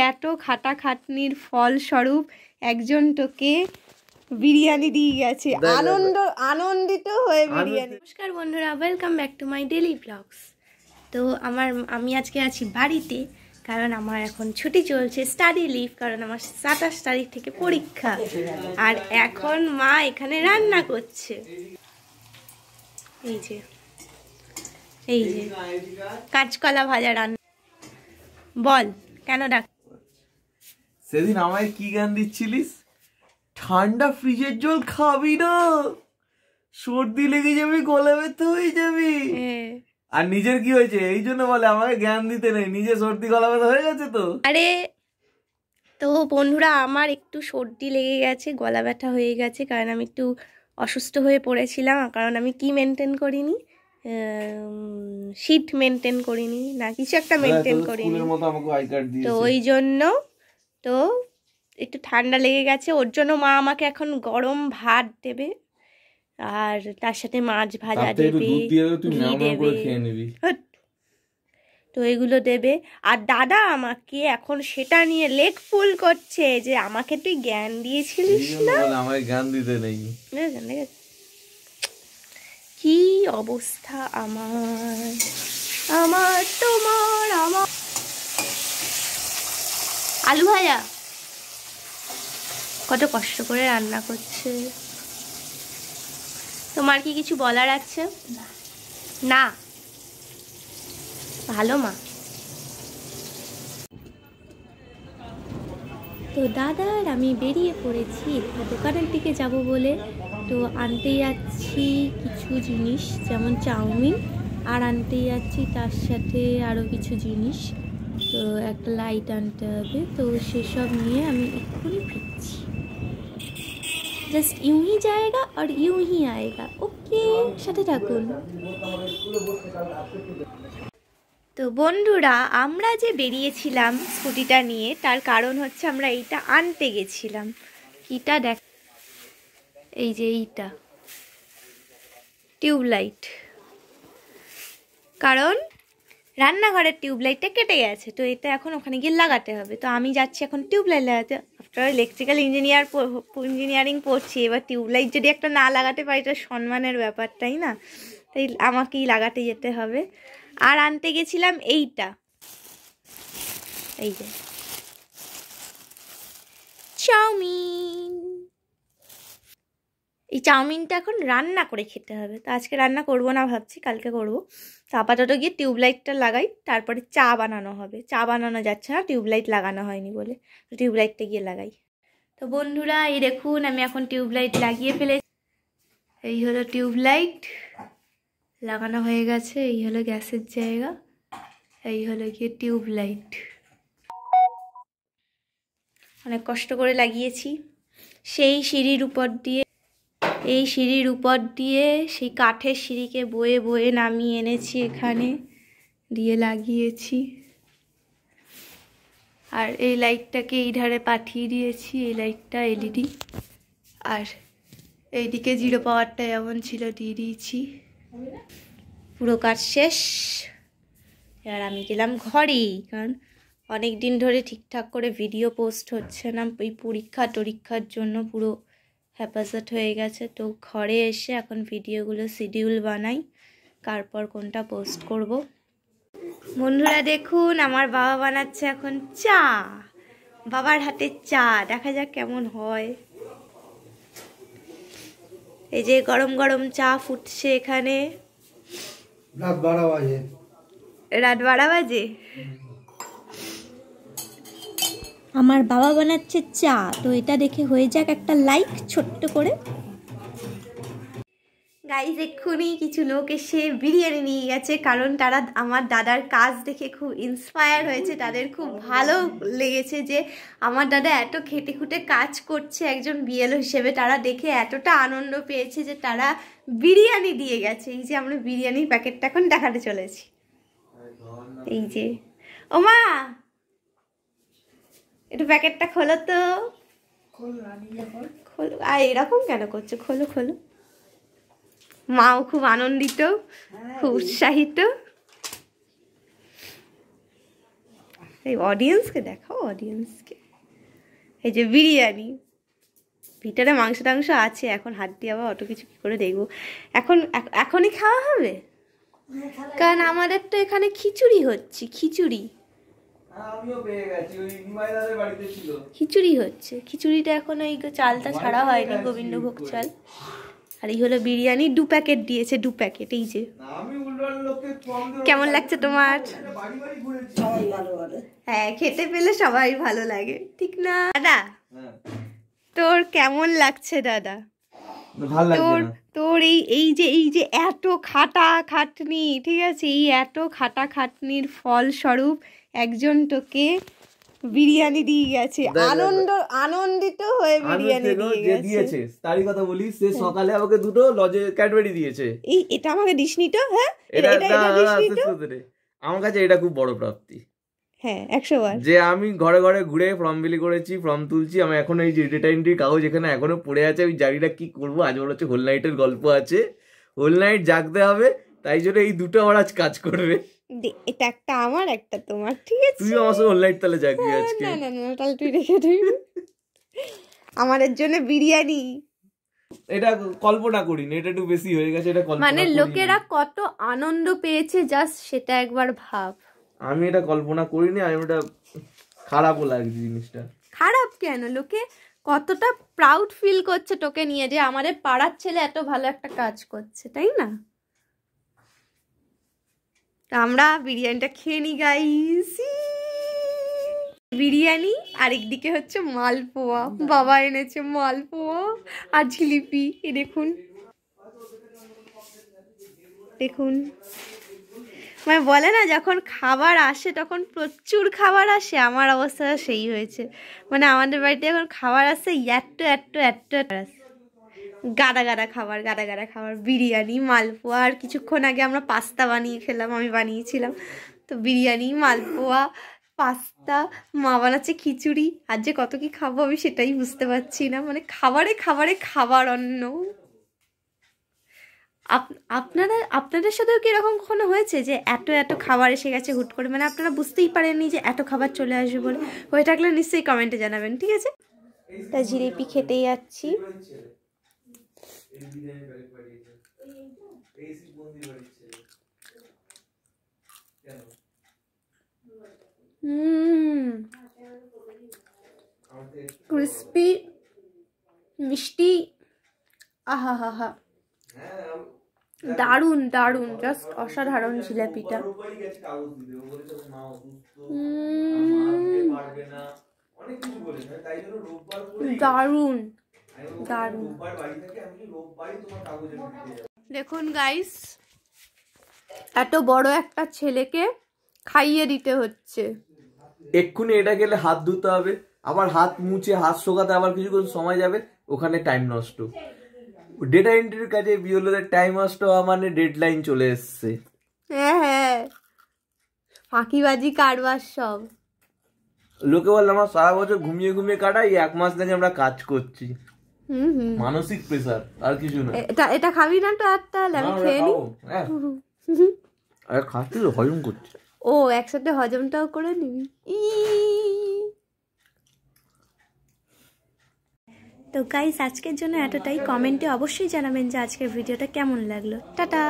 এত খাটাখাটনির ফলস্বরূপ একজন তোকে বিরিয়ানি দিয়ে গেছে, আনন্দিত হয়ে বিরিয়ানি। নমস্কার বন্ধুরা, welcome back to my daily blogs. তো আমি আজকে আছি বাড়িতে, কারণ আমার এখন ছুটি চলছে, স্টাডি লিভ, কারণ আমার 27 তারিখ থেকে পরীক্ষা। আর এখন মা এখানে রান্না করছে, এই যে কাঁচকলা ভাজা রান্না। বল কেন ডাক? সেদিন আমায় কি গান দিচ্ছিলিস? ঠান্ডা ফ্রিজের জল খাবি না, সর্দি লেগে যাবে, গলা ব্যথা হয়ে যাবে। আর নিজের কি হয়েছে এই জন্য বলে আমাকে জ্ঞান দিতে নেই, নিজে সর্দি গলা ব্যথা হয়ে গেছে তো। আরে তো বন্ধুরা, আমার একটু সর্দি লেগে গেছে, গলা ব্যথা হয়ে গেছে, কারণ আমি একটু অসুস্থ হয়ে পড়েছিলাম। কারণ আমি কি মেনটেন করিনি, শীত মেনটেন করিনি না, কিছু একটা মেনটেন করিনি, তো ওই জন্য তো একটু ঠান্ডা লেগে গেছে। ওর জন্য মা আমাকে এখন গরম ভাত দেবে, আর তার সাথে মাছ ভাজা দেবে, ঘি দেবে, তো এগুলো দেবে। আর দাদা আমাকে এখন সেটা নিয়ে লেগ ফুল করছে যে আমাকে তুই জ্ঞান দিয়েছিলিস না, আমাকে জ্ঞান দিতে নেই। কি অবস্থা আমার তোমার আমার। আলু ভাজা কত কষ্ট করে রান্না করছে। তোমার কি কিছু বলার আছে? না, ভালো মা। তো দাদা আর আমি বেরিয়ে পড়েছি একটা দোকানের দিকে যাব বলে। তো আনতে যাচ্ছি কিছু জিনিস, যেমন চাউমিন, আর আনতে যাচ্ছি তার সাথে আরও কিছু জিনিস। তো একটা লাইট আনতে হবে, তো সেসব নিয়ে আমি এক্ষুনি ফিরছি। জাস্ট ইউঁ হি যায়গা আর ইউঁ হি আয়েগা। ওকে, সাথে থাকুন। তো বন্ধুরা, আমরা যে বেরিয়েছিলাম স্কুটিটা নিয়ে, তার কারণ হচ্ছে আমরা এইটা আনতে গেছিলাম। কিটা দেখ, এই যে এইটা টিউবলাইট, কারণ রান্নাঘরের টিউবলাইটটা কেটে গেছে, তো এটা এখন ওখানে গিয়ে লাগাতে হবে। তো আমি যাচ্ছি এখন টিউবলাইট লাগাতে। আফটার ইলেকট্রিক্যাল ইঞ্জিনিয়ারিং পড়ছি, এবার টিউবলাইট যদি একটা না লাগাতে পারি তো সম্মানের ব্যাপার, তাই না? তাই আমাকেই লাগাতে যেতে হবে। আর আনতে গেছিলাম এইটা, এই যে চাউমিন। এই চাউমিনটা এখন রান্না করে খেতে হবে, তো আজকে রান্না করব না, ভাবছি কালকে করব। তো আপাতত গিয়ে টিউবলাইটটা লাগাই, তারপরে চা বানানো হবে। চা বানানো যাচ্ছে না, টিউবলাইট লাগানো হয়নি বলে, তো টিউবলাইটটা গিয়ে লাগাই। তো বন্ধুরা, এই দেখুন আমি এখন টিউবলাইট লাগিয়ে ফেলেছি। এই হলো টিউবলাইট লাগানো হয়ে গেছে, এই হলো গ্যাসের জায়গা, এই হলো গিয়ে টিউবলাইট। অনেক কষ্ট করে লাগিয়েছি, সেই সিঁড়ির উপর দিয়ে, এই সিঁড়ির উপর দিয়ে সেই কাঠের সিঁড়িকে বয়ে বয়ে নামিয়ে এনেছি, এখানে দিয়ে লাগিয়েছি। আর এই লাইটটাকে এই ধারে পাঠিয়ে দিয়েছি, এই লাইটটা এলইডি। আর এইদিকে 0 পাওয়ারটা এমন ছিল, দিয়ে দিয়েছি। পুরো কাজ শেষ। এবার আমি গেলাম ঘরেই, কারণ অনেক দিন ধরে ঠিকঠাক করে ভিডিও পোস্ট হচ্ছে না, এই পরীক্ষার জন্য পুরো হ্যাপাজার্ট হয়ে গেছে। তো ঘরে এসে এখন ভিডিওগুলো শিডিউল বানাই, তারপর কোনটা পোস্ট করব। বন্ধুরা দেখুন, আমার বাবা বানাচ্ছে এখন চা, বাবার হাতে চা, দেখা যাক কেমন হয়। এই যে গরম গরম চা ফুটছে এখানে। রাত 12 বাজে। আমার বাবা বানাচ্ছে চা, তো এটা দেখে হয়ে যাক একটা লাইক ছোট্ট করে। গাইজ, এক্ষুনি কিছু লোক এসে বিরিয়ানি নিয়ে গেছে, কারণ তারা আমার দাদার কাজ দেখে খুব ইন্সপায়ার হয়েছে, তাদের খুব ভালো লেগেছে যে আমার দাদা এত খেটে খুঁটে কাজ করছে একজন বিএলও হিসেবে। তারা দেখে এতটা আনন্দ পেয়েছে যে তারা বিরিয়ানি দিয়ে গেছে। এই যে আমরা বিরিয়ানির প্যাকেটটা এখন দেখাতে চলেছি, এই যে। ও মা, একটু প্যাকেটটা খোলো তো, খোলো। আর এরকম কেন করছো? খোলো খোলো। মাও খুব আনন্দিত, খুব উৎসাহিত। এই অডিয়েন্সকে দেখাও, অডিয়েন্সকে। এই যে বিরিয়ানি, ভিতরে মাংস টাংস আছে, এখন হাত দিয়ে আবার অত কিছু কী করে দেখবো। এখনই খাওয়া হবে, কারণ আমাদের তো এখানে খিচুড়ি হচ্ছে, খিচুড়ি খিচুড়ি হচ্ছে। খিচুড়িটা এখন এই চালটা ছাড়া হয়নি, গোবিন্দভোগ চাল। আর এই হলো বিরিয়ানি, 2 প্যাকেট দিয়েছে, 2 প্যাকেট। এই যে কেমন লাগছে তোমার? হ্যাঁ, খেতে পেলে সবাই ভালো লাগে, ঠিক না দাদা? তোর কেমন লাগছে দাদা? তোর এই যে এত খাটনি, ঠিক আছে, এই এত খাটনির ফলস্বরূপ একজন তোকে বিরিয়ানি দিয়ে গেছে, আনন্দিত হয়ে বিরিয়ানি দিয়ে গেছে। তারই কথা বলি, সে সকালে আমাকে 2টো লজে ক্যাডবেরি দিয়েছে। এটা আমাকে দিসনি তো? হ্যাঁ, আমার কাছে এটা খুব বড় প্রাপ্তি। হ্যাঁ, 100 বার। যে আমি ঘরে ঘরে ঘুরে ফর্ম বিলি করেছি, ফর্ম তুলছি। আমি এখন এই যে ডেটা এন্ট্রি কাগজ এখানে এখনো পড়ে আছে, আমি জানিটা কি করবো। আজ বলা হচ্ছে হোল নাইটের গল্প আছে, হোল নাইট জাগতে হবে, তাই জন্য এই 2টো আমার আজ কাজ করবে। এটা একটা আমার, একটা তোমার, ঠিক আছে? তুই আমার সাথে হোল নাইট তাহলে জাগবি আজকে। না, তাহলে তুই রেখে দিবি আমাদের জন্য বিরিয়ানি। এটা কল্পনা করিনি, এটা একটু বেশি হয়ে গেছে। এটা মানে লোকেরা কত আনন্দ পেয়েছে, জাস্ট সেটা একবার ভাব। আমি এটা কল্পনা করিনি, আমি এটা খারাপও লাগছে জিনিসটা। খারাপ কেন? লোকে কতটা প্রাউড ফিল করছে তোকে নিয়ে, যে আমাদের পাড়ার ছেলে এত ভালো একটা কাজ করছে, তাই না? আমরা বিরিয়ানিটা খেয়ে নি গাইস, বিরিয়ানি। আর একদিকে হচ্ছে মালপোয়া, বাবা এনেছে মালপোয়া আর জিলিপি। এ দেখুন, মানে বলে না, যখন খাবার আসে তখন প্রচুর খাবার আসে। আমার অবস্থা সেই হয়েছে, মানে আমাদের বাড়িতে এখন খাবার আসে এত গাদা খাবার, বিরিয়ানি, মালপোয়া। আর কিছুক্ষণ আগে আমরা পাস্তা বানিয়ে খেলাম, আমি বানিয়েছিলাম। তো বিরিয়ানি, মালপোয়া, পাস্তা, মা বানাচ্ছে খিচুড়ি। আর যে কত কি খাবো আমি সেটাই বুঝতে পারছি না, মানে খাবার অন্ন। আপনাদের সাথেও কি এরকম কখনো হয়েছে যে এত খাবার এসে গেছে হুট করে, মানে আপনারা বুঝতেই পারেননি যে এত খাবার চলে আসবে বলে? হয়ে থাকলে নিশ্চয়ই কমেন্টে জানাবেন, ঠিক আছে? তা জিলিপি খেতে যাচ্ছি। ক্রিস্পি, মিষ্টি, আহা হা হা, দারুন, জাস্ট অসাধারণ জিলাপিটা। দারুন। দেখুন গাইস, এত বড় একটা ছেলেকে খাইয়ে দিতে হচ্ছে। এক্ষুনি এটা গেলে হাত ধুতে হবে, আবার হাত মুছে হাত শোকাতে আবার কিছুক্ষণ সময় যাবে, ওখানে টাইম নষ্ট। ডেটা এন্ট্রির কাজে বিওলোদের টাইম নষ্ট হওয়া মানে ডেডলাইন চলে এসছে। হ্যাঁ, ফাঁকিবাজি কারবার সব। লোকে বলে আমরা সারা বছর ঘুমিয়ে কাটাই, 1 মাস থেকে আমরা কাজ করছি। মানসিক প্রেসার, আর কিছু না। এটা খাবি না তো? আর তাহলে আমি খেয়ে নি। আরে খাচ্ছি তো, হজম করছি। ও, একসাথে হজমটাও করে নিবি। তো গাইস, আজকের জন্য এতটাই। কমেন্টে অবশ্যই জানাবেন যে আজকের ভিডিওটা কেমন লাগলো। টাটা।